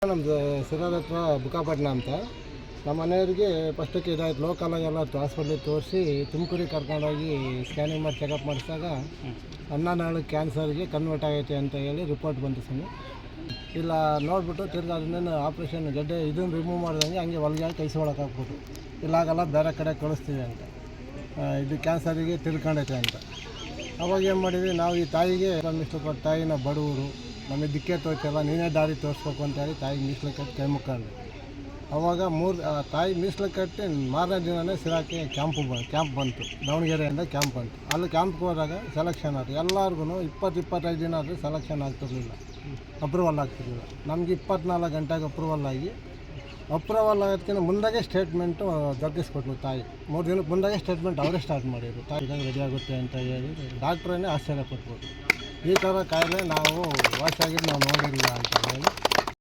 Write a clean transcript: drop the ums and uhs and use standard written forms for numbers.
ನಮ್ಮದು ಸಿರಾದ ಹತ್ರ ಬುಕ್ಕಾಪಟ್ಟಣ ಅಂತ ನಮ್ಮ ಮನೆಯವರಿಗೆ ಫಸ್ಟಕ್ಕೆ ಇದಾಯಿತು. ಲೋಕಲಾಗೆಲ್ಲ ಹಾಸ್ಪಿಟ್ಲಿಗೆ ತೋರಿಸಿ ತುಮಕೂರಿಗೆ ಕರ್ಕೊಂಡೋಗಿ ಸ್ಕ್ಯಾನಿಂಗ್ ಮಾಡಿ ಚೆಕಪ್ ಮಾಡಿಸಿದಾಗ ಅನ್ನನಾಳು ಕ್ಯಾನ್ಸರ್ಗೆ ಕನ್ವರ್ಟ್ ಆಗೈತೆ ಅಂತ ಹೇಳಿ ರಿಪೋರ್ಟ್ ಬಂತು ಸ್ವಾಮಿ. ಇಲ್ಲ ನೋಡಿಬಿಟ್ಟು ತಿರ್ಗಿ ಅದನ್ನೇನು ಆಪ್ರೇಷನ್ ಗಡ್ಡೆ ಇದನ್ನು ರಿಮೂವ್ ಮಾಡಿದಂಗೆ ಹಂಗೆ ಹೊಲಿಗೆ ಕೈಸ್ಕೊಳಕ್ಕೆ ಹಾಕ್ಬಿಟ್ಟು ಇಲ್ಲಾಗಲ್ಲ ಬೇರೆ ಕಡೆ ಕಳಿಸ್ತೀವಿ ಅಂತ, ಇದು ಕ್ಯಾನ್ಸರಿಗೆ ತಿಳ್ಕೊಂಡೈತೆ ಅಂತ. ಅವಾಗ ಏನು ಮಾಡಿದ್ವಿ ನಾವು, ಈ ತಾಯಿಗೆ ಇಷ್ಟಪಟ್ಟು ತಾಯಿನ ಬಡವರು, ನಮಗೆ ದಿಕ್ಕೆ ತೋಚಲ್ಲ, ನೀನೇ ದಾರಿ ತೋರಿಸ್ಬೇಕು ಅಂತೇಳಿ ತಾಯಿಗೆ ಮೀಸಲು ಕಟ್ಟಿ ಕೈ ಮುಕ್ಕೊಂಡು ಅವಾಗ ತಾಯಿ ಮೀಸಲು ಕಟ್ಟಿ ಮಾರನೇ ದಿನವೇ ಸಿರಾಕ್ಕೆ ಕ್ಯಾಂಪ್ ಬಂತು. ದಾವಣಗೆರೆಯಿಂದ ಕ್ಯಾಂಪ್ ಬಂತು. ಅಲ್ಲಿ ಕ್ಯಾಂಪ್ಗೆ ಹೋದಾಗ ಸೆಲೆಕ್ಷನ್ ಆಯಿತು. ಎಲ್ಲರಿಗೂ 20-25 ದಿನ ಆದರೆ ಸೆಲೆಕ್ಷನ್ ಆಗ್ತಿರಲಿಲ್ಲ, ಅಪ್ರೂವಲ್ ಆಗ್ತಿರಲಿಲ್ಲ. ನಮಗೆ 24 ಗಂಟೆಗೆ ಅಪ್ರೂವಲ್ ಆಗೋದಕ್ಕಿಂತ ಮುಂದಾಗೆ ಸ್ಟೇಟ್ಮೆಂಟು ದೊರಕಿಸ್ಕೊಟ್ರು ತಾಯಿ. 3 ದಿನಕ್ಕೆ ಮುಂದಾಗೆ ಸ್ಟೇಟ್ಮೆಂಟ್ ಅವರೇ ಸ್ಟಾರ್ಟ್ ಮಾಡಿದ್ರು. ತಾಯಿಗೆ ರೆಡಿ ಆಗುತ್ತೆ ಅಂತ ಹೇಳಿ ಡಾಕ್ಟ್ರನ್ನೇ ಆಶ್ಚರ್ಯಪಟ್ಬಿಟ್ರು. ಈ ಥರ ಕಾಯಿಲೆ ನಾವು ವಾಸಿಯಾಗಿದ್ದು ನಾವು ನೋಡಿರಲಿಲ್ಲ ಅಂತ ಹೇಳಿ